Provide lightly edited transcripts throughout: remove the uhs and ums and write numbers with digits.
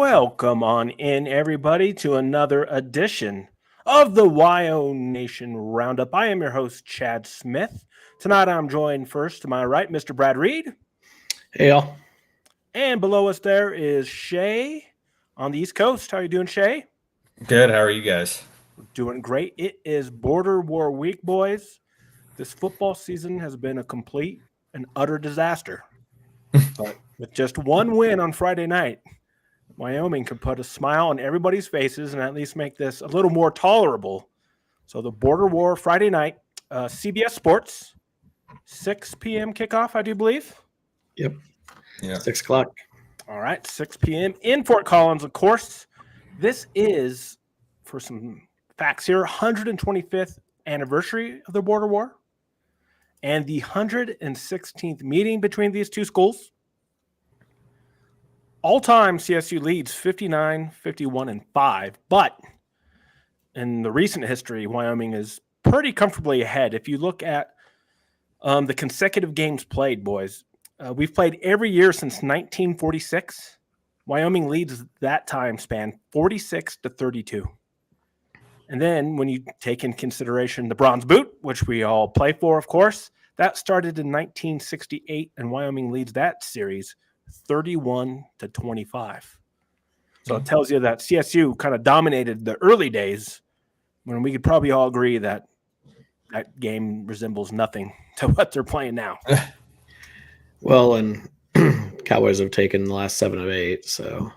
Welcome on in, everybody, to another edition of the WyoNation Roundup. I am your host, Chad Smith. Tonight I'm joined first to my right, Mr. Brad Reed. Hey, y'all. And below us there is Shea on the East Coast. How are you doing, Shea? Good. How are you guys? Doing great. It is Border War Week, boys. This football season has been a complete and utter disaster. But with just one win on Friday night, Wyoming could put a smile on everybody's faces and at least make this a little more tolerable. So the Border War Friday night, CBS Sports, 6 p.m. kickoff, I do believe. Yep. Yeah. 6 o'clock. All right, 6 p.m. in Fort Collins, of course. This is, for some facts here, 125th anniversary of the Border War and the 116th meeting between these two schools. All-time CSU leads 59, 51, and 5, but in the recent history, Wyoming is pretty comfortably ahead. If you look at the consecutive games played, boys, we've played every year since 1946. Wyoming leads that time span 46 to 32. And then when you take in consideration the Bronze Boot, which we all play for, of course, that started in 1968, and Wyoming leads that series 31 to 25. So it tells you that CSU kind of dominated the early days when we could probably all agree that that game resembles nothing to what they're playing now. Well, and Cowboys have taken the last 7 of 8, so.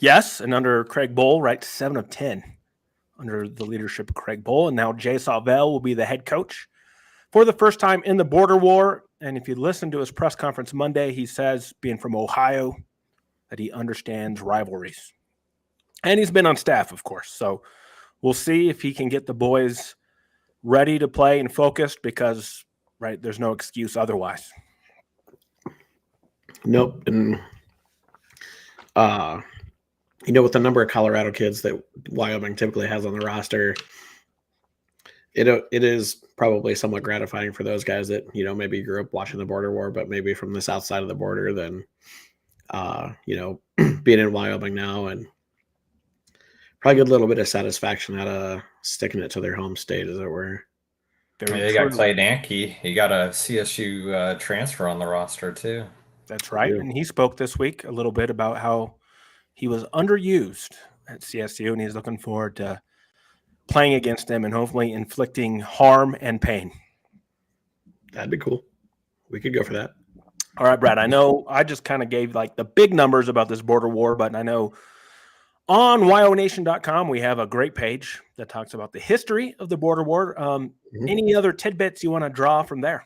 Yes, and under Craig Bowl, right, 7 of 10 under the leadership of Craig Bowl. And now Jay Sauvel will be the head coach for the first time in the Border War. And if you listen to his press conference Monday, he says, being from Ohio, that he understands rivalries. And he's been on staff, of course. So we'll see if he can get the boys ready to play and focused because, right, there's no excuse otherwise. Nope. And, with the number of Colorado kids that Wyoming typically has on the roster, it is probably somewhat gratifying for those guys that, maybe grew up watching the Border War, but maybe from the south side of the border than, being in Wyoming now and probably get a little bit of satisfaction out of sticking it to their home state, as it were. You got Clay Danke. You got a CSU transfer on the roster, too. That's right. And he spoke this week a little bit about how he was underused at CSU, and he's looking forward to playing against them and hopefully inflicting harm and pain. That'd be cool. We could go for that. All right, Brad, I know I just kind of gave like the big numbers about this border war, but I know on WyoNation.com we have a great page that talks about the history of the border war. Any other tidbits you want to draw from there?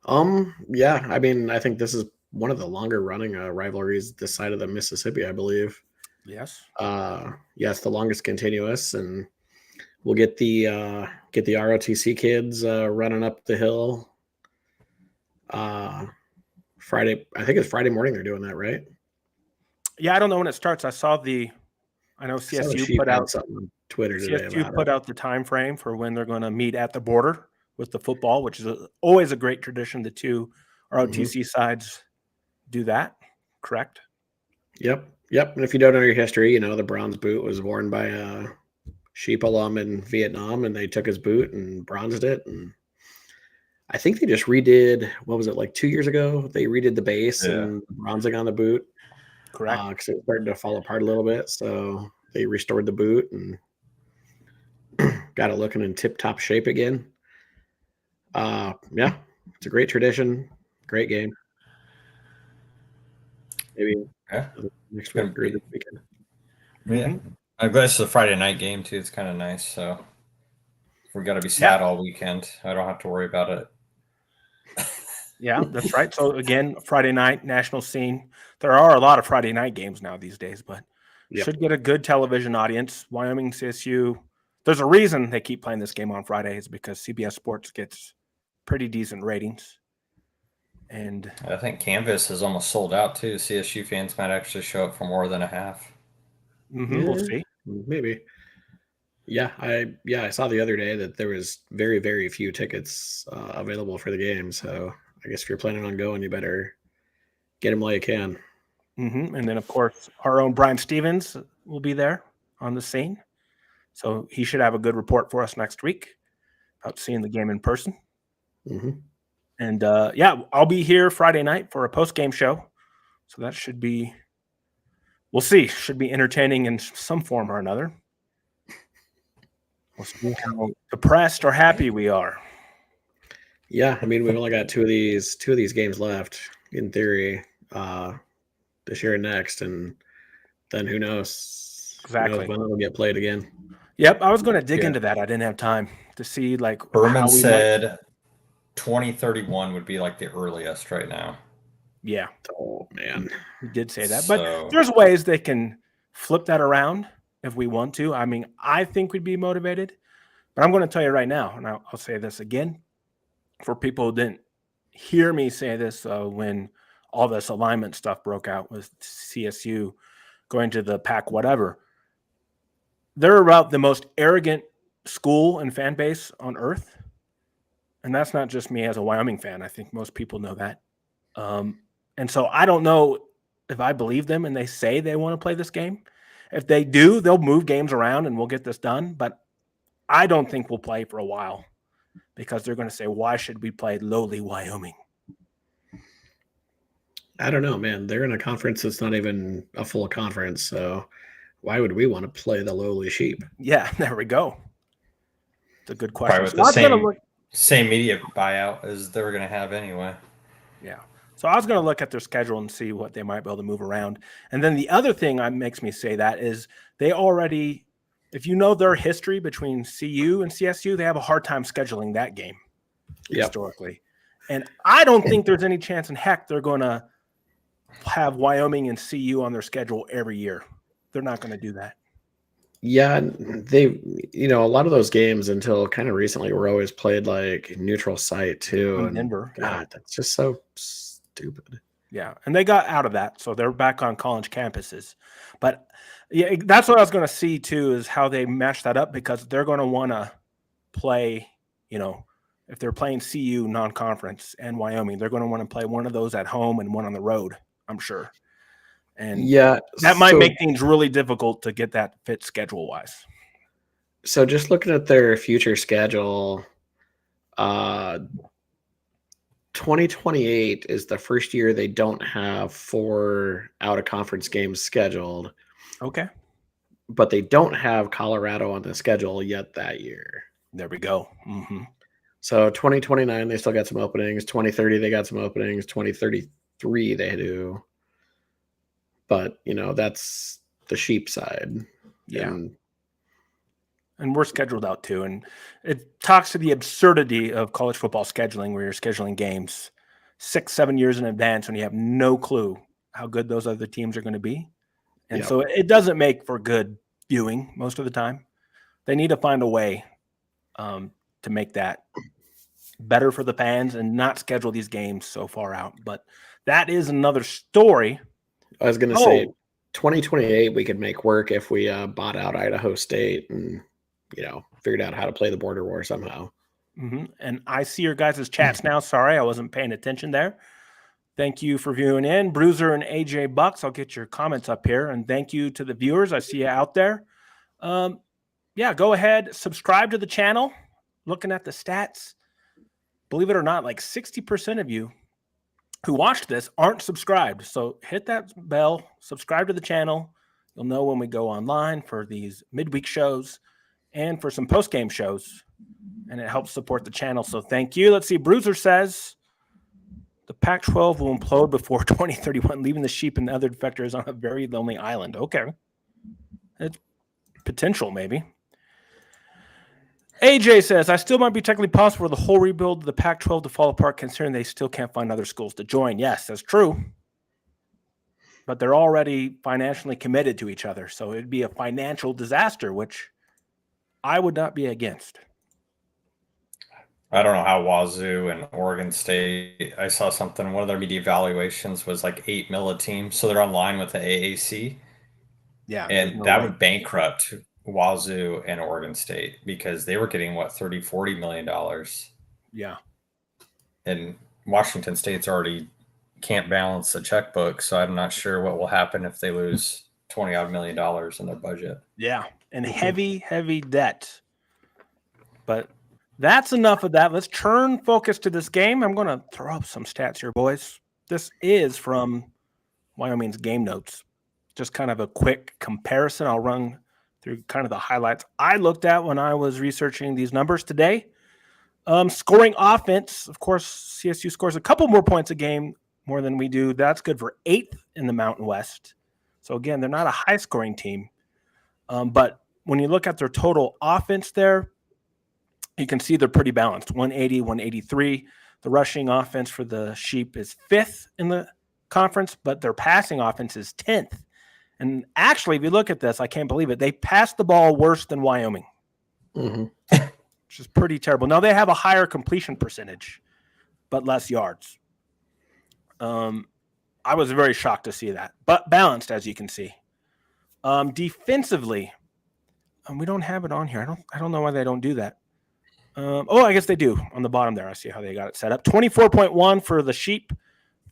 Yeah, I mean, I think this is one of the longer running rivalries this side of the Mississippi, I believe. Yes. Yes, the longest continuous, and we'll get the ROTC kids running up the hill. Friday, I think it's Friday morning they're doing that, right? Yeah, I don't know when it starts. I know CSU put out something on Twitter today. CSU put out the time frame for when they're going to meet at the border with the football, which is always a great tradition. The two ROTC sides do that, correct? Yep. And if you don't know your history, the Bronze Boot was worn by a Sheep alum in Vietnam, and they took his boot and bronzed it. And I think they just redid, what was it, like 2 years ago? They redid the base and the bronzing on the boot. Correct. Because it started to fall apart a little bit. So they restored the boot and got it looking in tip-top shape again. Yeah, it's a great tradition. Great game. Maybe next week or this weekend. Yeah. I'm glad it's a Friday night game, too. It's kind of nice. So if we got to be sad all weekend, I don't have to worry about it. Yeah, that's right. So, again, Friday night, national scene. There are a lot of Friday night games now these days, but should get a good television audience. Wyoming, CSU. There's a reason they keep playing this game on Fridays because CBS Sports gets pretty decent ratings. And I think Canvas is almost sold out, too. CSU fans might actually show up for more than a half. We'll see. Maybe. Yeah, I saw the other day that there was very, very few tickets available for the game. So I guess if you're planning on going, you better get them while you can. And then, of course, our own Brian Stevens will be there on the scene. So he should have a good report for us next week about seeing the game in person. Mm-hmm. And I'll be here Friday night for a post-game show. So that should be, we'll see, should be entertaining in some form or another. We'll see how depressed or happy we are. Yeah, I mean, we've only got two of these games left in theory, this year and next, and then who knows? Exactly. Who knows when it'll get played again. Yep, I was going to dig into that. I didn't have time to see like Berman said 2031 would be like the earliest right now. Yeah. Oh man, he did say that, but there's ways they can flip that around if we want to. I mean, I think we'd be motivated, but I'm going to tell you right now, and I'll say this again for people who didn't hear me say this when all this alignment stuff broke out with CSU going to the Pac whatever. They're about the most arrogant school and fan base on earth. And that's not just me as a Wyoming fan. I think most people know that. And so I don't know if I believe them and they say they want to play this game. If they do, they'll move games around and we'll get this done. But I don't think we'll play for a while because they're going to say, why should we play lowly Wyoming? I don't know, man. They're in a conference that's not even a full conference. So why would we want to play the lowly sheep? Yeah, there we go. It's a good question. Probably with the same media buyout as they were going to have anyway. Yeah. So I was going to look at their schedule and see what they might be able to move around. And then the other thing that makes me say that is they already, if you know their history between CU and CSU, they have a hard time scheduling that game historically. And I don't think there's any chance in heck they're going to have Wyoming and CU on their schedule every year. They're not going to do that. Yeah, they, a lot of those games until kind of recently were always played like neutral site too. In Denver. God, that's just so stupid. Yeah, and they got out of that, so they're back on college campuses. But yeah, that's what I was going to see too, is how they mash that up because they're going to want to play, if they're playing CU non-conference and Wyoming, they're going to want to play one of those at home and one on the road, I'm sure. And that might make things really difficult to get that fit schedule-wise. So just looking at their future schedule, 2028 is the first year they don't have 4 out-of-conference games scheduled. Okay. But they don't have Colorado on the schedule yet that year. There we go. Mm-hmm. So 2029, they still got some openings. 2030, they got some openings. 2033, they do. But, that's the sheep side. Yeah. And we're scheduled out too. And it talks to the absurdity of college football scheduling where you're scheduling games 6-7 years in advance when you have no clue how good those other teams are going to be. And so it doesn't make for good viewing most of the time. They need to find a way to make that better for the fans and not schedule these games so far out. But that is another story. I was going to say 2028 we could make work if we bought out Idaho State and, figured out how to play the border war somehow. Mm-hmm. And I see your guys' chats now. Sorry, I wasn't paying attention there. Thank you for viewing in. Bruiser and AJ Bucks, I'll get your comments up here. And thank you to the viewers. I see you out there. Go ahead. Subscribe to the channel. Looking at the stats, believe it or not, like 60% of you who watched this aren't subscribed. So hit that bell, subscribe to the channel. You'll know when we go online for these midweek shows and for some post-game shows. And it helps support the channel. So thank you. Let's see. Bruiser says the Pac-12 will implode before 2031, leaving the sheep and the other defectors on a very lonely island. Okay. It's potential, maybe. AJ says, I still might be technically possible for the whole rebuild of the Pac-12 to fall apart considering they still can't find other schools to join. Yes, that's true. But they're already financially committed to each other. So it'd be a financial disaster, which I would not be against. I don't know how Wazoo and Oregon State, I saw something, one of their media evaluations was like $8 million a team. So they're online with the AAC. Yeah. And that would bankrupt Wazoo and Oregon State because they were getting $30-40 million. Yeah. And Washington State's already can't balance the checkbook. So I'm not sure what will happen if they lose $20 million in their budget. Yeah, and heavy debt. But that's enough of that. Let's turn focus to this game. I'm going to throw up some stats here, boys. This is from Wyoming's game notes. Just kind of a quick comparison. I'll run through kind of the highlights I looked at when I was researching these numbers today. Scoring offense, of course, CSU scores a couple more points a game more than we do. That's good for 8th in the Mountain West. So, again, they're not a high-scoring team. But when you look at their total offense there, you can see they're pretty balanced, 180, 183. The rushing offense for the Sheep is 5th in the conference, but their passing offense is 10th. And actually, if you look at this, I can't believe it. They passed the ball worse than Wyoming, which is pretty terrible. Now, they have a higher completion percentage, but less yards. I was very shocked to see that, but balanced, as you can see. Defensively, we don't have it on here. I don't know why they don't do that. I guess they do on the bottom there. I see how they got it set up. 24.1 for the Sheep,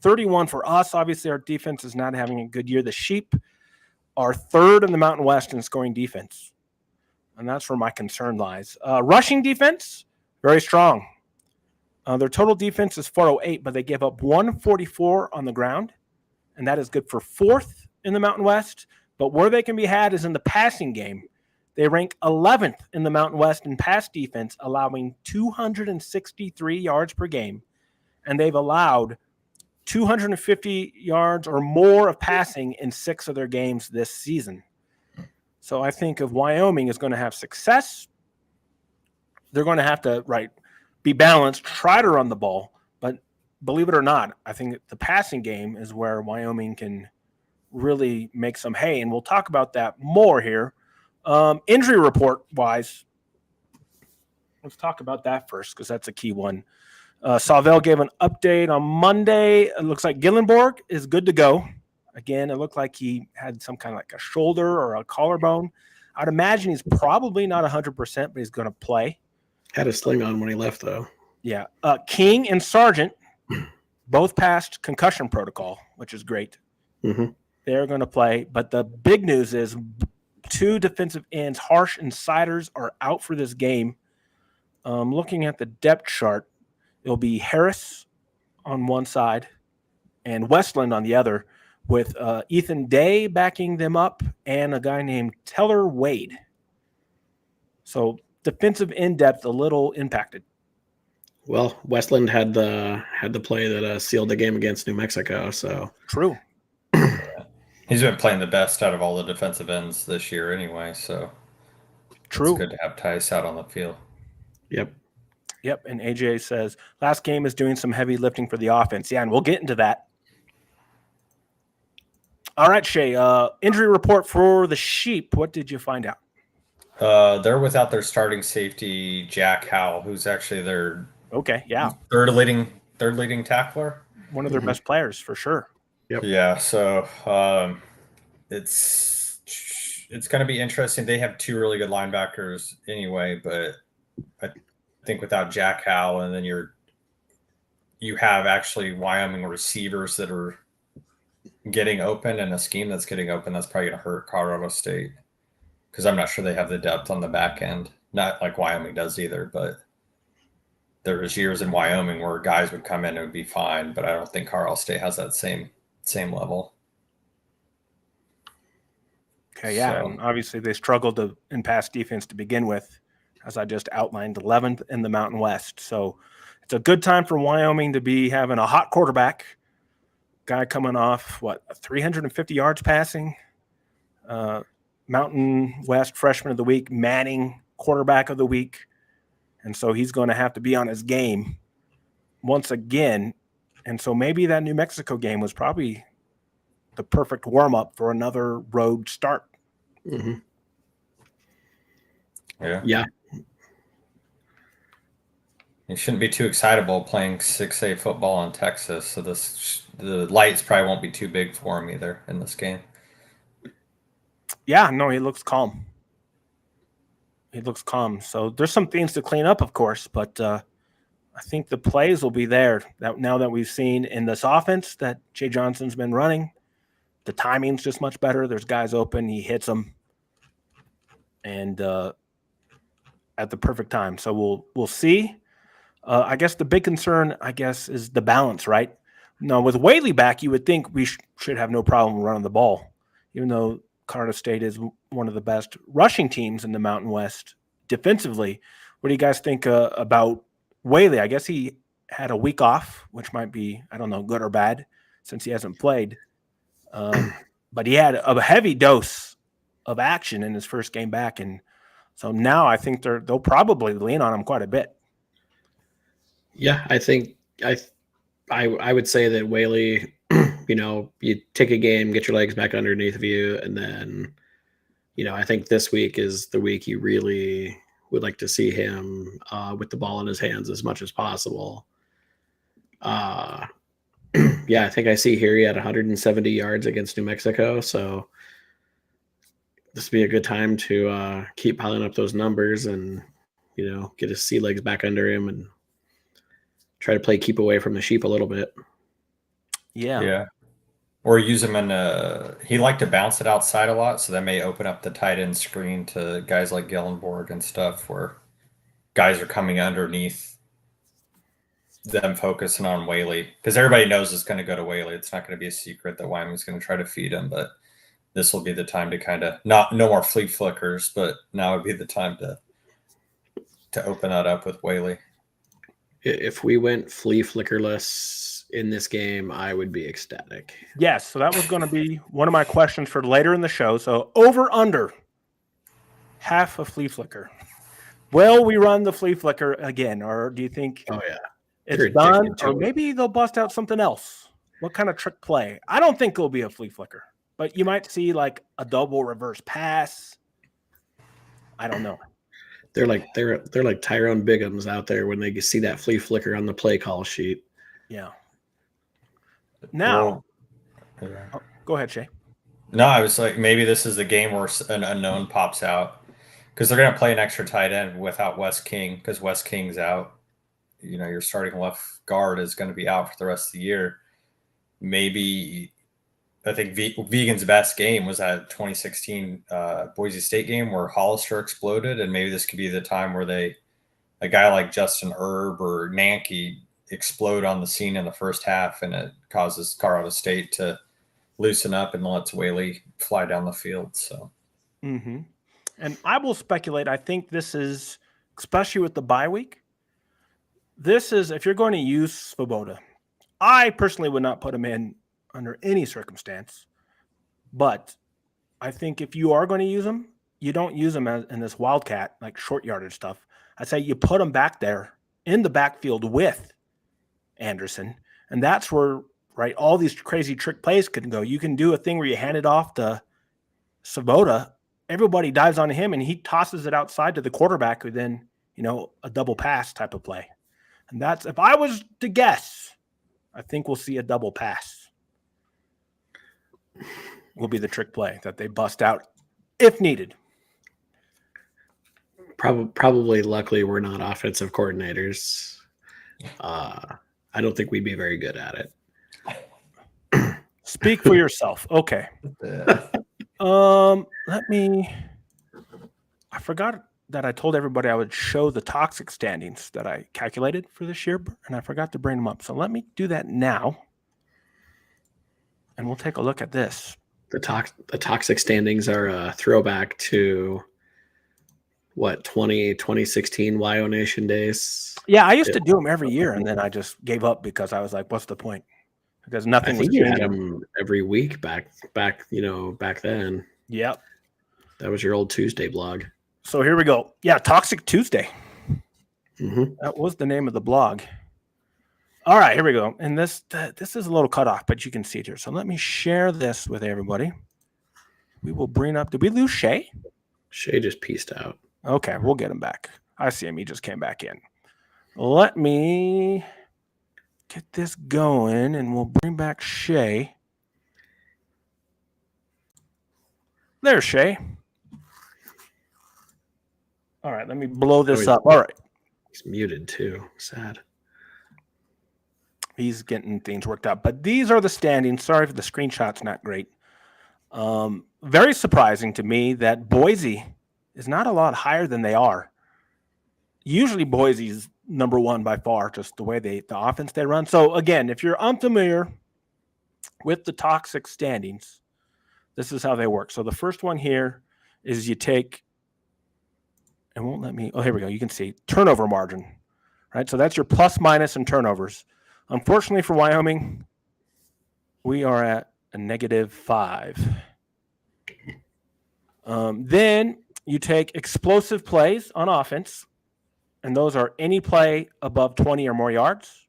31 for us. Obviously, our defense is not having a good year. The Sheep are 3rd in the Mountain West in scoring defense, and that's where my concern lies. Rushing defense, very strong. Their total defense is 408, but they give up 144 on the ground, and that is good for 4th in the Mountain West. But where they can be had is in the passing game. They rank 11th in the Mountain West in pass defense, allowing 263 yards per game, and they've allowed 250 yards or more of passing in 6 of their games this season. So I think if Wyoming is going to have success, they're going to have to be balanced, try to run the ball. But believe it or not, I think the passing game is where Wyoming can really make some hay, and we'll talk about that more here. Injury report wise, let's talk about that first because that's a key one. Sauvel gave an update on Monday. It looks like Gillenborg is good to go. Again, it looked like he had some kind of like a shoulder or a collarbone. I'd imagine he's probably not 100%, but he's going to play. Had a sling on when he left, though. Yeah. King and Sargent both passed concussion protocol, which is great. Mm-hmm. They're going to play. But the big news is 2 defensive ends, Harsh and Siders, are out for this game. Looking at the depth chart, it'll be Harris on one side and Westland on the other, with Ethan Day backing them up and a guy named Teller Wade. So defensive in depth a little impacted. Well, Westland had the play that sealed the game against New Mexico. So true. He's been playing the best out of all the defensive ends this year anyway, so true. It's good to have Tice out on the field. Yep. And AJ says, last game is doing some heavy lifting for the offense. Yeah, and we'll get into that. All right, Shea, injury report for the Sheep. What did you find out? They're without their starting safety, Jack Howell, who's actually their third leading tackler. One of their best players, for sure. Yep. Yeah, so it's going to be interesting. They have 2 really good linebackers anyway, but I think without Jack Howell, and then you have actually Wyoming receivers that are getting open, and a scheme that's getting open, that's probably going to hurt Colorado State, because I'm not sure they have the depth on the back end. Not like Wyoming does either, but there was years in Wyoming where guys would come in and would be fine, but I don't think Colorado State has that same level. Okay, yeah, and obviously they struggled in pass defense to begin with, as I just outlined, 11th in the Mountain West. So it's a good time for Wyoming to be having a hot quarterback, guy coming off, 350 yards passing, Mountain West Freshman of the Week, Manning Quarterback of the Week. And so he's going to have to be on his game once again. And so maybe that New Mexico game was probably the perfect warm-up for another road start. Mm-hmm. Yeah. You shouldn't be too excitable playing 6A football in Texas, so the lights probably won't be too big for him either in this game. Yeah, no, he looks calm. So there's some things to clean up, of course, but I think the plays will be there now that we've seen in this offense that Jay Johnson's been running. The timing's just much better. There's guys open. He hits them. And at the perfect time. So we'll see. I guess the big concern, is the balance, right? Now, with Whaley back, you would think we should have no problem running the ball, even though Colorado State is one of the best rushing teams in the Mountain West defensively. What do you guys think about Whaley? I guess he had a week off, which might be, I don't know, good or bad since he hasn't played. But he had a heavy dose of action in his first game back. And so now I think they'll probably lean on him quite a bit. Yeah, I think I would say that Whaley, you take a game, get your legs back underneath of you, and then, I think this week is the week you really would like to see him with the ball in his hands as much as possible. Yeah, I think I see here he had 170 yards against New Mexico, so this would be a good time to keep piling up those numbers and, get his sea legs back under him and try to play keep away from the sheep a little bit. Yeah. Or use him he liked to bounce it outside a lot, so that may open up the tight end screen to guys like Gellenborg and stuff where guys are coming underneath them focusing on Whaley. Because everybody knows it's going to go to Whaley. It's not going to be a secret that Wyoming's going to try to feed him, but this will be the time to kind of no more flea flickers, but now would be the time to open that up with Whaley. If we went flea flickerless in this game, I would be ecstatic. Yes, so that was going to be one of my questions for later in the show. So over under half a flea flicker. Will we run the flea flicker again, or do you think it's done, or maybe they'll bust out something else? What kind of trick play? I don't think it'll be a flea flicker, but you might see like a double reverse pass. I don't know. They're like Tyrone Biggums out there when they see that flea flicker on the play call sheet. Yeah. Now, go ahead, Shea. No, I was like, maybe this is the game where an unknown pops out because they're going to play an extra tight end without Wes King because Wes King's out. Your starting left guard is going to be out for the rest of the year. Maybe I think Vegan's best game was that 2016 Boise State game where Hollister exploded, and maybe this could be the time where a guy like Justin Erb or Nanke explode on the scene in the first half, and it causes Colorado State to loosen up and lets Whaley fly down the field. So, and I will speculate. I think this is, especially with the bye week, this is if you're going to use Svoboda. I personally would not put him in under any circumstance, but I think if you are going to use him, you don't use him in this wildcat like short yardage stuff. I say you put him back there in the backfield with Anderson, and that's where all these crazy trick plays can go. You can do a thing where you hand it off to Svoboda, everybody dives on him, and he tosses it outside to the quarterback, who then a double pass type of play. And that's, if I was to guess, I think we'll see a double pass. Will be the trick play that they bust out if needed. Probably, luckily, we're not offensive coordinators. I don't think we'd be very good at it. Speak for yourself. Okay. I forgot that I told everybody I would show the toxic standings that I calculated for this year, and I forgot to bring them up. So let me do that now, and we'll take a look at this. The toxic standings are a throwback to 2016 WyoNation days. Yeah, I used to do them every year, and then I just gave up because I was like, "What's the point?" Because nothing was changing. You had them every week back then. Yep, that was your old Tuesday blog. So here we go. Yeah, Toxic Tuesday. Mm-hmm. That was the name of the blog. All right, here we go. And this is a little cut off, but you can see it here. So let me share this with everybody. We will bring up. Did we lose Shea? Shea just pieced out. Okay, we'll get him back. I see him. He just came back in. Let me get this going, and we'll bring back Shea. There's Shea. All right, let me blow this up. All right. He's muted too. Sad. He's getting things worked out. But these are the standings. Sorry if the screenshot's not great. Very surprising to me that Boise is not a lot higher than they are. Usually Boise's number one by far, just the way the offense they run. So again, if you're unfamiliar with the toxic standings, this is how they work. So the first one here is you take, it won't let me, oh, here we go. You can see turnover margin, right? So that's your plus minus and turnovers. Unfortunately for Wyoming, we are at a -5. Then you take explosive plays on offense, and those are any play above 20 or more yards.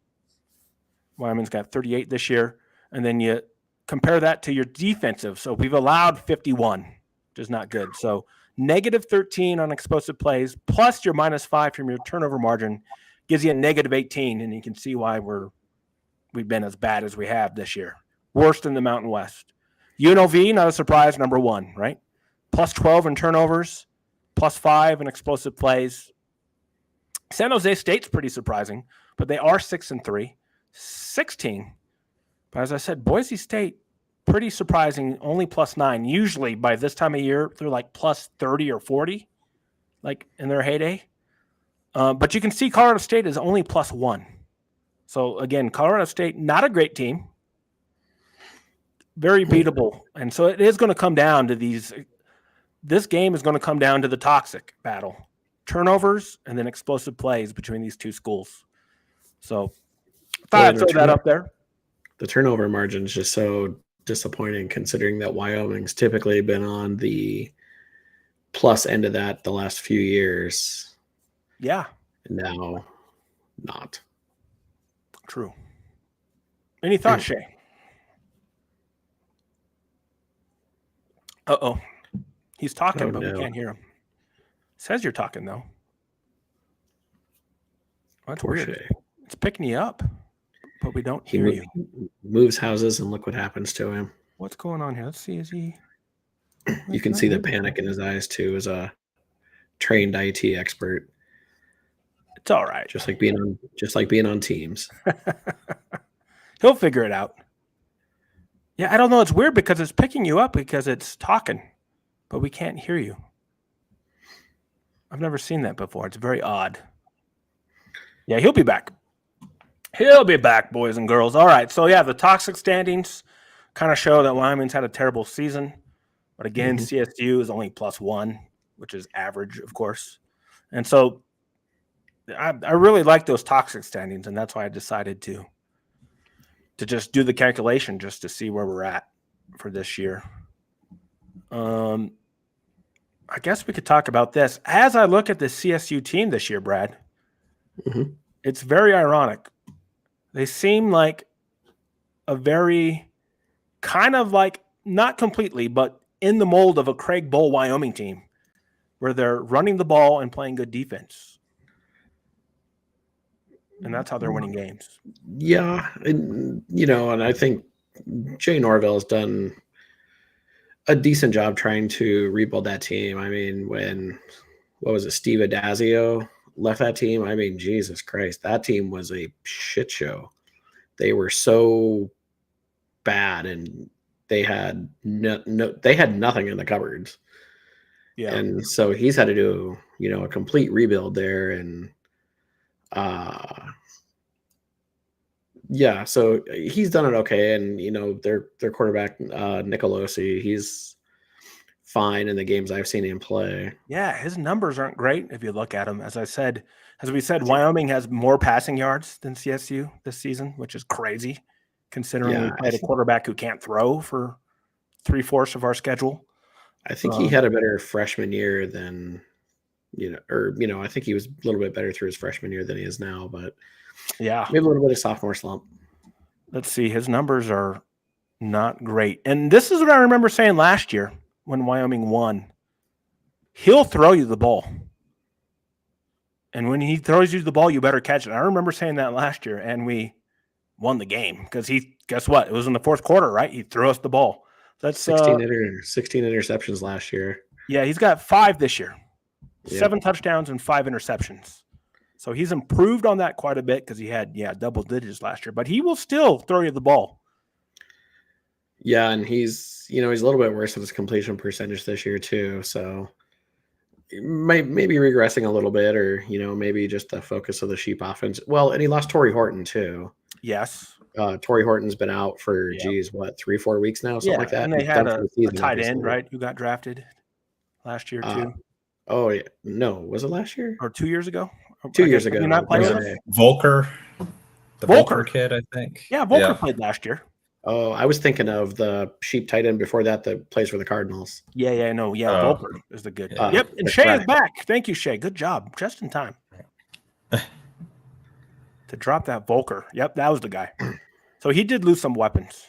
Wyoming's got 38 this year. And then you compare that to your defensive. So we've allowed 51, which is not good. So -13 on explosive plays, plus your -5 from your turnover margin gives you a -18. And you can see why we've been as bad as we have this year. Worst in the Mountain West. UNLV, not a surprise, number one, right? +12 in turnovers, +5 in explosive plays. San Jose State's pretty surprising, but they are 6-3, 16. But as I said, Boise State, pretty surprising, only +9. Usually by this time of year, they're like +30 or 40, like in their heyday. But you can see Colorado State is only +1. So again, Colorado State, not a great team. Very beatable. And so it is going to come down to this game is going to come down to the toxic battle. Turnovers and then explosive plays between these two schools. So thought I'd throw that up there. The turnover margin is just so disappointing considering that Wyoming's typically been on the plus end of that the last few years. Yeah. And now not. True. Any thoughts, Shea? Uh-oh. He's talking, but we can't hear him. Says you're talking, though. That's weird. Shea. It's picking you up, but we don't hear you. Moves houses, and look what happens to him. What's going on here? Let's see. Is he... You can see the panic in his eyes, too, as a trained IT expert. It's all right. Just like being on Teams. He'll figure it out. Yeah, I don't know. It's weird because it's picking you up because it's talking, but we can't hear you. I've never seen that before. It's very odd. Yeah, he'll be back. He'll be back, boys and girls. All right. So, yeah, the toxic standings kind of show that Wyoming's had a terrible season. But again, CSU is only +1, which is average, of course. And so I really like those toxic standings, and that's why I decided to just do the calculation just to see where we're at for this year. I guess we could talk about this. As I look at the CSU team this year, Brad, it's very ironic. They seem like a very kind of like, not completely, but in the mold of a Craig Bowl Wyoming team where they're running the ball and playing good defense. And that's how they're winning games. Yeah. And, and I think Jay Norville has done a decent job trying to rebuild that team. I mean, what was it, Steve Adazio left that team? I mean, Jesus Christ, that team was a shit show. They were so bad, and they had they had nothing in the cupboards. Yeah. And so he's had to do, a complete rebuild there. And yeah, so he's done it okay. And, their quarterback, Nicolosi, he's fine in the games I've seen him play. Yeah, his numbers aren't great if you look at him. As we said, Wyoming has more passing yards than CSU this season, which is crazy considering we played a quarterback who can't throw for 3/4 of our schedule. I think he had a better freshman year than, I think he was a little bit better through his freshman year than he is now, but yeah, maybe a little bit of sophomore slump. Let's see. His numbers are not great. And this is what I remember saying last year when Wyoming won. He'll throw you the ball. And when he throws you the ball, you better catch it. I remember saying that last year, and we won the game because guess what? It was in the fourth quarter, right? He threw us the ball. That's 16 interceptions last year. Yeah, he's got 5 this year. 7 touchdowns and 5 interceptions. So he's improved on that quite a bit because he had, double digits last year. But he will still throw you the ball. Yeah, and he's a little bit worse at his completion percentage this year too. So maybe regressing a little bit, or maybe just the focus of the Sheep offense. Well, and he lost Torrey Horton too. Yes. Torrey Horton's been out for 3-4 weeks now, something like that. And they He's had done for a the season, tight obviously. end, right, who got drafted last year too, Oh yeah, no, was it last year or 2 years ago? 2 years ago? Did he not play with Was us? it Volker? The Volker kid, I think. Yeah, Volker played last year. Oh, I was thinking of the Sheep tight end before that plays for the Cardinals. Volker is the good. Yeah. Yep, and Shea is back. Thank you, Shea. Good job, just in time to drop that Volker. Yep, that was the guy. So he did lose some weapons,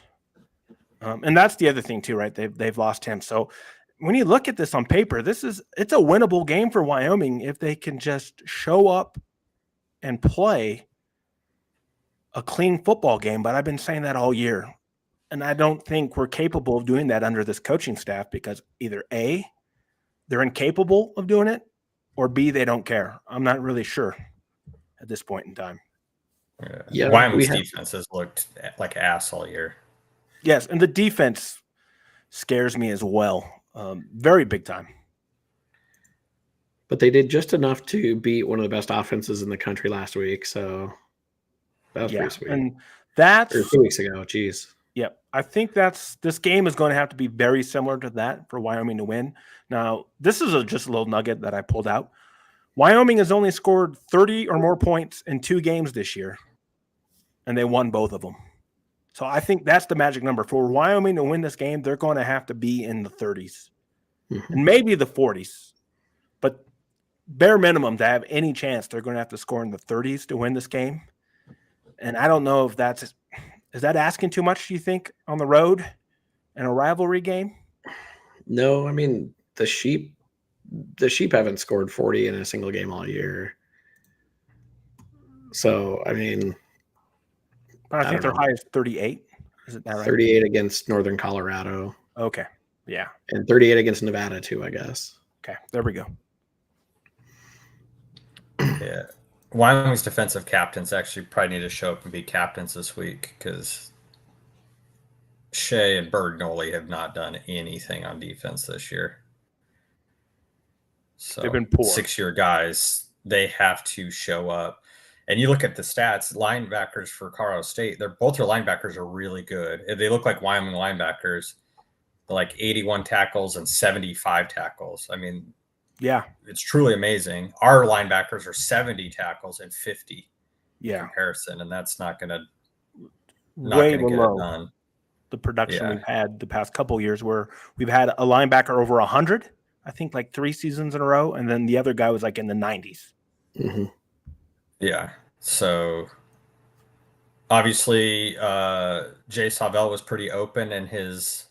and that's the other thing too, right? They've lost him. So when you look at this on paper, it's a winnable game for Wyoming if they can just show up and play a clean football game. But I've been saying that all year. And I don't think we're capable of doing that under this coaching staff because either A, they're incapable of doing it, or B, they don't care. I'm not really sure at this point in time. Yeah, Wyoming's defense has looked like ass all year. Yes, and the defense scares me as well. Very big time. But they did just enough to beat one of the best offenses in the country last week. So that was pretty sweet. And that's 2 weeks ago. Jeez. Yep. I think this game is going to have to be very similar to that for Wyoming to win. Now, this is just a little nugget that I pulled out. Wyoming has only scored 30 or more points in 2 games this year, and they won both of them. So I think that's the magic number. For Wyoming to win this game, they're going to have to be in the 30s and maybe the 40s. But bare minimum, to have any chance, they're going to have to score in the 30s to win this game. And I don't know if is that asking too much, do you think, on the road in a rivalry game? No, I mean, the Sheep haven't scored 40 in a single game all year. So, I mean, I think their high is 38. Is it that right? 38 against Northern Colorado. Okay. Yeah. And 38 against Nevada too, I guess. Okay. There we go. Yeah. Wyoming's defensive captains actually probably need to show up and be captains this week because Shea and Bergnoli have not done anything on defense this year. So they've been poor. 6-year guys, they have to show up. And you look at the stats, linebackers for Colorado State, both their linebackers are really good. They look like Wyoming linebackers, like 81 tackles and 75 tackles. I mean, yeah, it's truly amazing. Our linebackers are 70 tackles and 50 comparison, and that's not going to way get below it done. The production we've had the past couple of years, where we've had a linebacker over 100, I think, like 3 seasons in a row, and then the other guy was like in the 90s. Mm-hmm. Yeah. So obviously, Jay Savell was pretty open in his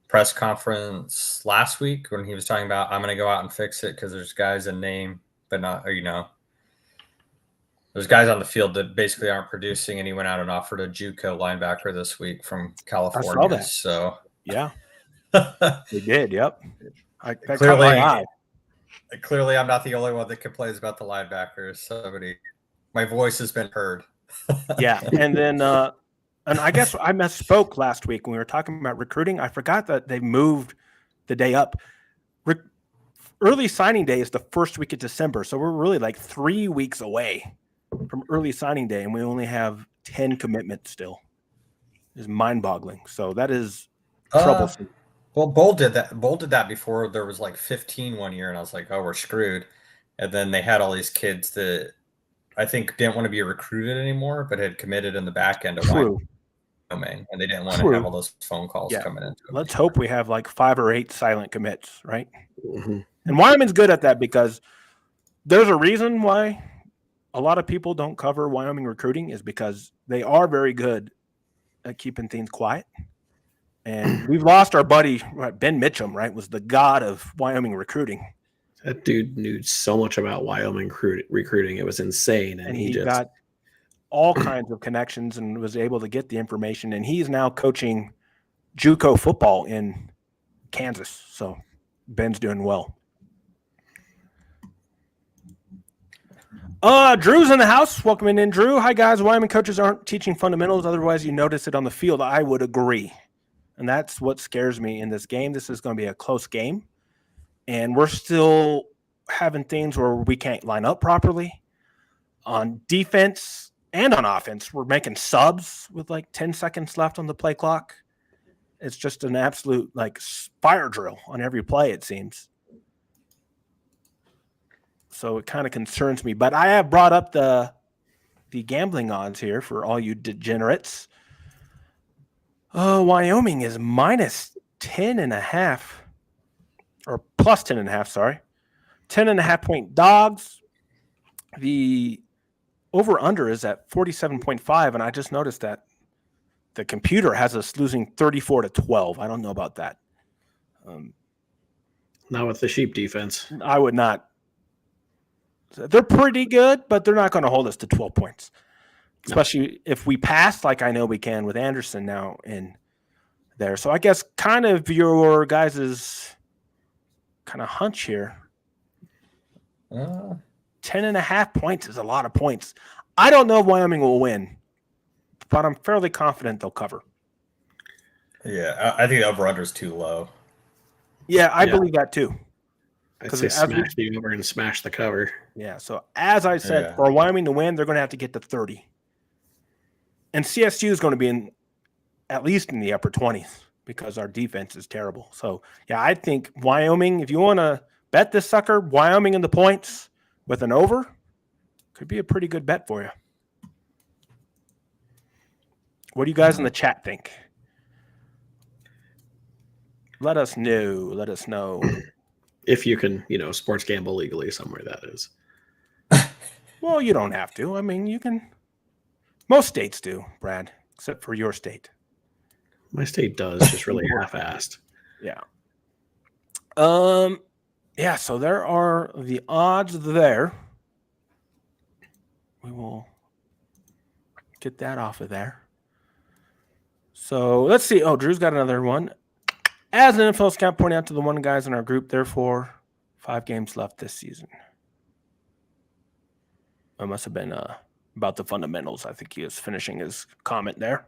press conference last week when he was talking about, I'm going to go out and fix it because there's guys in name, but not, there's guys on the field that basically aren't producing, and he went out and offered a JUCO linebacker this week from California. I saw that. So yeah, they did. Yep. Clearly, I'm not the only one that complains about the linebackers. My voice has been heard. Yeah, and then and I guess I misspoke last week when we were talking about recruiting. I forgot that they moved the day up. Early signing day is the first week of December, so we're really like 3 weeks away from early signing day, and we only have 10 commitments still. It's mind-boggling. So that is troublesome. Well, Bowl did that before. There was like 15 one year, and I was like, oh, we're screwed. And then they had all these kids that I think didn't want to be recruited anymore, but had committed in the back end of Wyoming, and they didn't want to have all those phone calls coming in. Let's hope we have like 5 or 8 silent commits, right? Mm-hmm. And Wyoming's good at that because there's a reason why a lot of people don't cover Wyoming recruiting, is because they are very good at keeping things quiet. And we've lost our buddy, Ben Mitchum, right, was the god of Wyoming recruiting. That dude knew so much about Wyoming recruiting. It was insane. And he just got all kinds of connections and was able to get the information. And he's now coaching JUCO football in Kansas. So Ben's doing well. Drew's in the house. Welcome in, Drew. Hi, guys. Wyoming coaches aren't teaching fundamentals. Otherwise, you notice it on the field. I would agree. And that's what scares me in this game. This is going to be a close game. And we're still having things where we can't line up properly. On defense and on offense, we're making subs with like 10 seconds left on the play clock. It's just an absolute like fire drill on every play, it seems. So it kind of concerns me. But I have brought up the gambling odds here for all you degenerates. Wyoming is minus 10.5 or plus 10.5, sorry. 10.5 point dogs. The over-under is at 47.5, and I just noticed that the computer has us losing 34-12. I don't know about that. Not with the sheep defense. I would not. They're pretty good, but they're not going to hold us to 12 points, especially if we pass like I know we can with Anderson now in there. So I guess kind of your guys' kind of hunch here. 10.5 points is a lot of points. I don't know if Wyoming will win, but I'm fairly confident they'll cover. Yeah, I think the over-under is too low. Yeah, I believe that too. I'd say smash the over and smash the cover. Yeah, so as I said, for Wyoming to win, they're going to have to get to 30. And CSU is going to be in at least in the upper 20s because our defense is terrible. So, yeah, I think Wyoming, if you want to bet this sucker, Wyoming in the points with an over, could be a pretty good bet for you. What do you guys in the chat think? Let us know. Let us know. If you can, sports gamble legally somewhere, that is. Well, you don't have to. I mean, you can. Most states do, Brad, except for your state. My state does, just really half-assed. Yeah. Yeah, so there are the odds there. We will get that off of there. So let's see. Oh, Drew's got another one. As an NFL scout pointing out to the one guys in our group, therefore, 5 games left this season. It must have been about the fundamentals. I think he was finishing his comment there.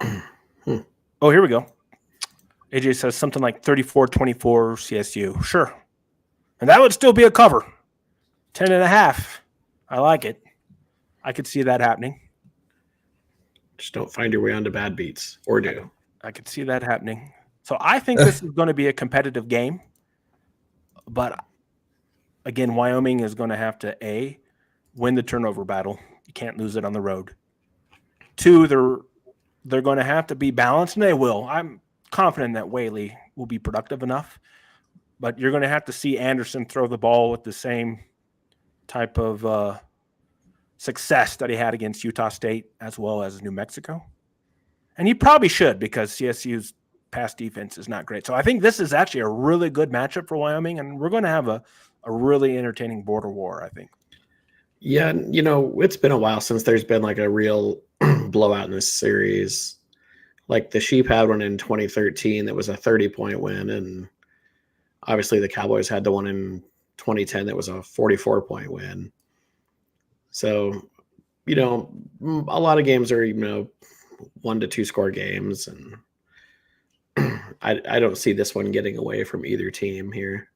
Oh, here we go. AJ says something like 34-24 CSU. Sure. And that would still be a cover. 10.5. I like it. I could see that happening. Just don't find your way onto bad beats, or do. I could see that happening. So I think this is going to be a competitive game. But again, Wyoming is going to have to, win the turnover battle. You can't lose it on the road. 2, they're going to have to be balanced, and they will. I'm confident that Whaley will be productive enough. But you're going to have to see Anderson throw the ball with the same type of success that he had against Utah State as well as New Mexico. And he probably should because CSU's pass defense is not great. So I think this is actually a really good matchup for Wyoming, and we're going to have a really entertaining border war, I think. Yeah, it's been a while since there's been like a real blowout in this series. Like the Sheep had one in 2013 that was a 30-point win, and obviously the Cowboys had the one in 2010 that was a 44-point win. So, a lot of games are, 1 to 2 score games, and I don't see this one getting away from either team here.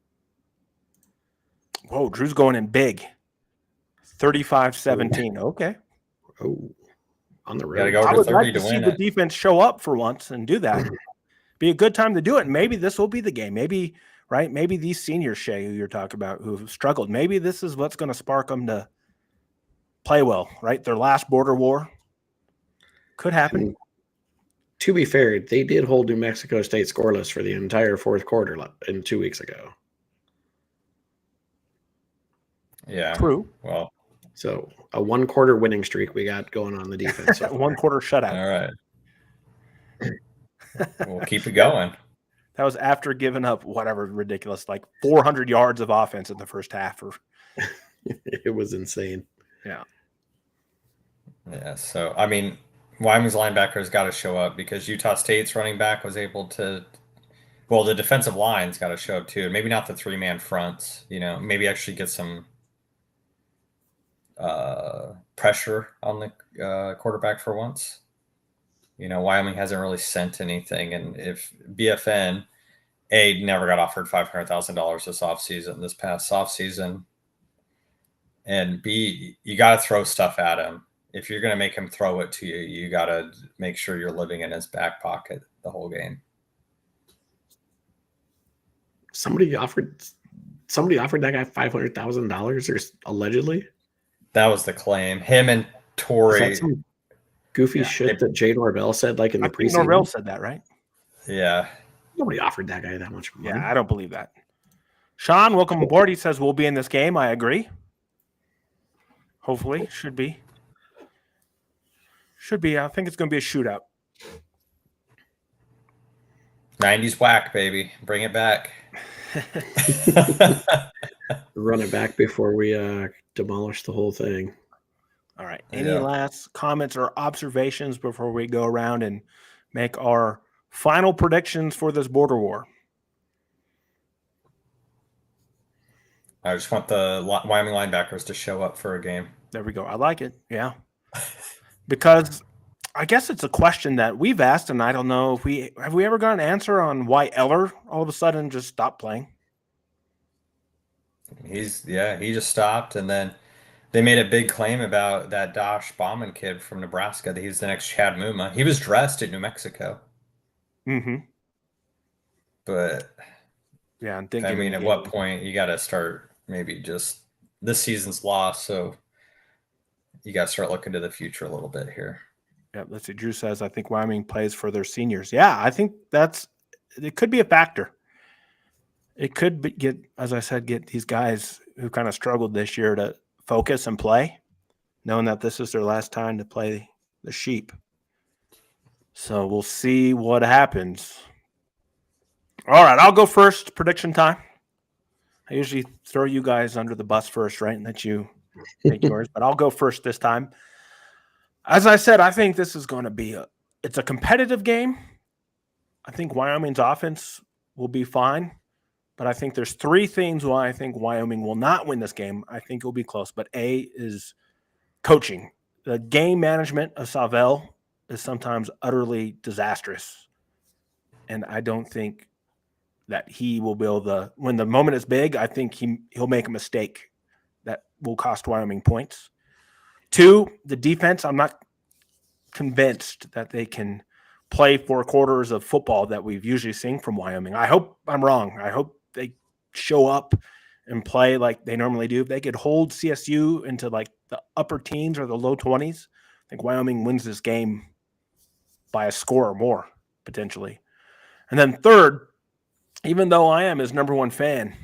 Whoa, Drew's going in big. 35-17. Okay. Oh, on the road. Go I over would 30 like to to see win the it. defense show up for once and do that. Be a good time to do it. Maybe this will be the game. Maybe, right? Maybe these seniors, Shea, who you're talking about, who've struggled, maybe this is what's going to spark them to play well, right? Their last border war could happen. And to be fair, they did hold New Mexico State scoreless for the entire fourth quarter 2 weeks ago. Yeah. True. Well, so a 1-quarter winning streak we got going on the defense. So 1-quarter shutout. all right. We'll keep it going. That was after giving up whatever ridiculous, like 400 yards of offense in the first half. It was insane. Yeah. Yeah. So, I mean, Wyoming's linebackers got to show up because Utah State's running back was able to. Well, the defensive line's got to show up too. Maybe not the 3-man fronts. Maybe actually get some pressure on the quarterback for once. Wyoming hasn't really sent anything, and if BFN never got offered $500,000 this past offseason, and B, you got to throw stuff at him. If you're going to make him throw it to you, you got to make sure you're living in his back pocket the whole game. Somebody offered that guy $500,000, or allegedly. That was the claim. Him and Torrey. Is that some goofy shit that Jay Norvell said, like in the preseason? Norvell said that, right? Yeah. Nobody offered that guy that much money. Yeah, I don't believe that. Sean, welcome aboard. He says we'll be in this game. I agree. Hopefully, should be. I think it's going to be a shootout. 90s whack, baby. Bring it back. Run it back before we demolish the whole thing. All right. Any last comments or observations before we go around and make our final predictions for this border war? I just want the Wyoming linebackers to show up for a game. There we go. I like it. Yeah. Because I guess it's a question that we've asked, and I don't know if we ever got an answer on why Eller all of a sudden just stopped playing. He just stopped, and then they made a big claim about that Dosh Bauman kid from Nebraska, that he's the next Chad Muma. He was dressed at New Mexico. Mm-hmm. But yeah, at what point you got to start? Maybe just this season's lost, so you got to start looking to the future a little bit here. Yeah, let's see. Drew says, I think Wyoming plays for their seniors. Yeah, I think it could be a factor. It could get these guys who kind of struggled this year to focus and play, knowing that this is their last time to play the Sheep. So we'll see what happens. All right, I'll go first. Prediction time. I usually throw you guys under the bus first, right? And let you make yours, but I'll go first this time. As I said, I think this is going to be it's a competitive game. I think Wyoming's offense will be fine, but I think there's three things why I think Wyoming will not win this game. I think it'll be close, but A is coaching. The game management of Savell is sometimes utterly disastrous, and I don't think that he will be able to, when the moment is big, I think he'll make a mistake that will cost Wyoming points. Two, the defense, I'm not convinced that they can play 4 quarters of football that we've usually seen from Wyoming. I hope I'm wrong. I hope they show up and play like they normally do. If they could hold CSU into like the upper teens or the low 20s, I think Wyoming wins this game by a score or more, potentially. And then third, even though I am his number one fan,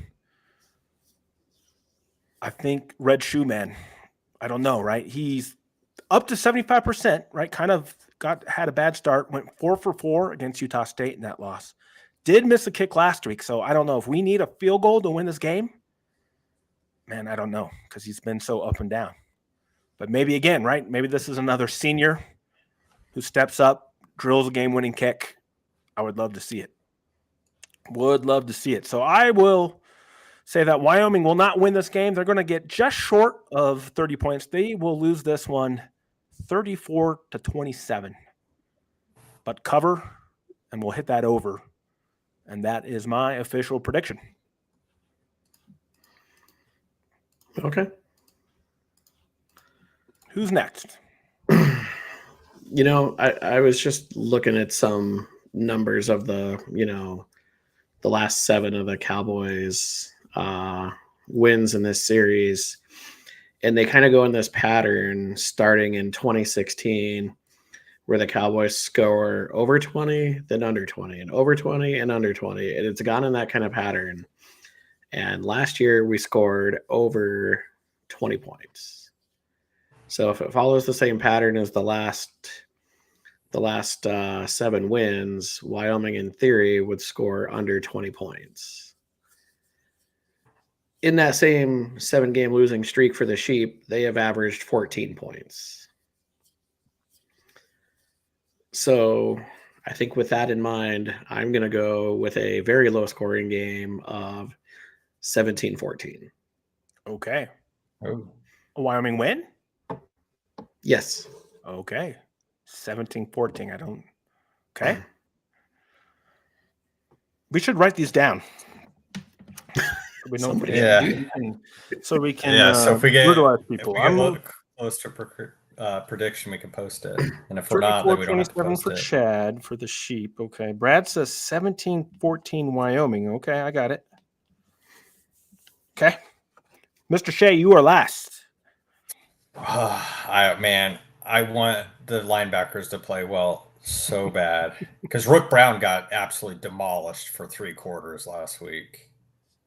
I think Red Shoe Man, I don't know, right? He's up to 75%, right? Kind of had a bad start, went 4 for 4 against Utah State in that loss. Did miss a kick last week, so I don't know if we need a field goal to win this game. Man, I don't know, because he's been so up and down. But maybe again, right? Maybe this is another senior who steps up, drills a game-winning kick. I would love to see it. Would love to see it. So I will say that Wyoming will not win this game. They're going to get just short of 30 points. They will lose this one 34-27. But cover, and we'll hit that over. And that is my official prediction. Okay. Who's next? I was just looking at some numbers of the last 7 of the Cowboys wins in this series, and they kind of go in this pattern starting in 2016 where the Cowboys score over 20, then under 20, and over 20 and under 20, and it's gone in that kind of pattern. And last year we scored over 20 points. So if it follows the same pattern as the last 7 wins, Wyoming in theory would score under 20 points. In that same 7-game losing streak for the Sheep, they have averaged 14 points. So I think with that in mind, I'm going to go with a very low scoring game of 17-14. Okay. Oh. A Wyoming win? Yes. Okay. 17-14. I don't. Okay. We should write these down. We know. Somebody Yeah. had to do that. So we can. Yeah, so if we get brutalize people. close to prediction, we can post it. And if we're not, then we don't have to 34-27 post for it. Chad for the sheep. Okay. Brad says 17-14 Wyoming. Okay, I got it. Okay. Mr. Shea, you are last. I want the linebackers to play well so bad because Rook Brown got absolutely demolished for 3 quarters last week.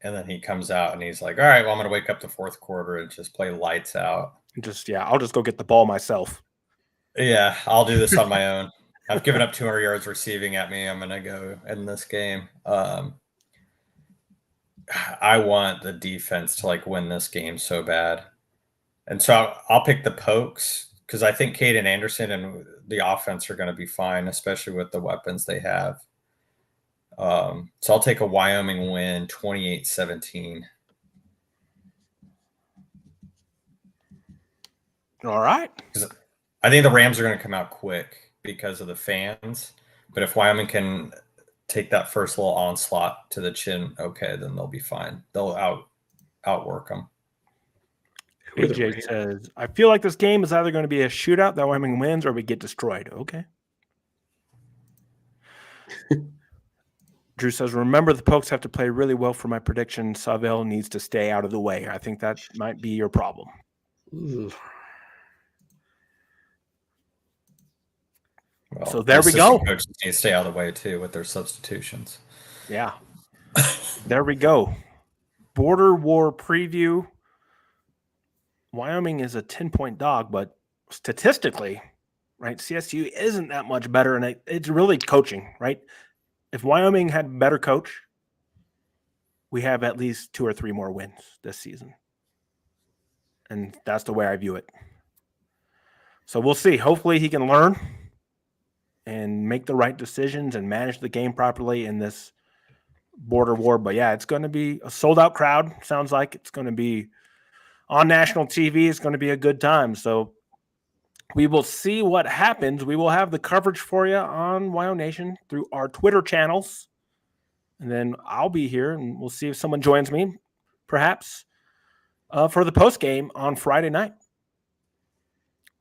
And then he comes out and he's like, all right, well, I'm going to wake up the 4th quarter and just play lights out. I'll just go get the ball myself. Yeah, I'll do this on my own. I've given up 200 yards receiving at me. I'm going to go in this game. I want the defense to win this game so bad. And so I'll pick the Pokes because I think Caden Anderson and the offense are going to be fine, especially with the weapons they have. So I'll take a Wyoming win, 28-17. All right. I think the Rams are going to come out quick because of the fans. But if Wyoming can take that first little onslaught to the chin, okay, then they'll be fine. They'll outwork them. AJ says, I feel like this game is either going to be a shootout that Wyoming wins or we get destroyed. Okay. Drew says, remember the Pokes have to play really well for my prediction. Saville needs to stay out of the way. I think that might be your problem. Ooh. Well, so there we go. Coaches need to stay out of the way too with their substitutions. Yeah. There we go. Border War preview. Wyoming is a 10-point dog, but statistically, right, CSU isn't that much better, and it's really coaching, right? If Wyoming had a better coach, we have at least 2 or 3 more wins this season. And that's the way I view it. So we'll see. Hopefully he can learn and make the right decisions and manage the game properly in this border war. But yeah, it's going to be a sold-out crowd. Sounds like it's going to be on national TV. It's going to be a good time. So we will see what happens. We will have the coverage for you on WyoNation through our Twitter channels. And then I'll be here, and we'll see if someone joins me, perhaps, for the post game on Friday night.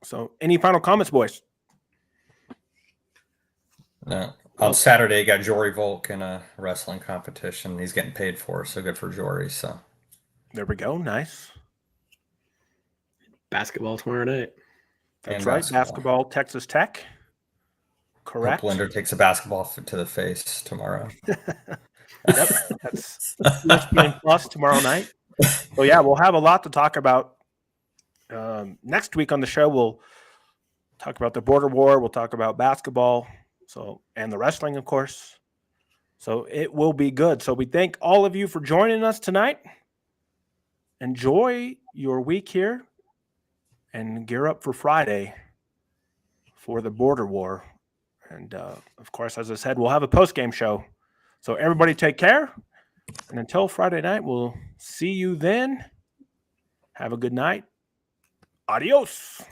So any final comments, boys? No. On Saturday, got Jory Volk in a wrestling competition. He's getting paid for, so good for Jory. So there we go. Nice. Basketball tomorrow night. That's right. Basketball, Texas Tech. Correct. Hope Linder takes a basketball to the face tomorrow. Yep. That's ESPN Plus tomorrow night. So yeah, we'll have a lot to talk about. Next week on the show, we'll talk about the border war. We'll talk about basketball. And the wrestling, of course. So it will be good. So we thank all of you for joining us tonight. Enjoy your week here and gear up for Friday for the border war. And of course, as I said, we'll have a post-game show. So everybody take care. And until Friday night, we'll see you then. Have a good night. Adios.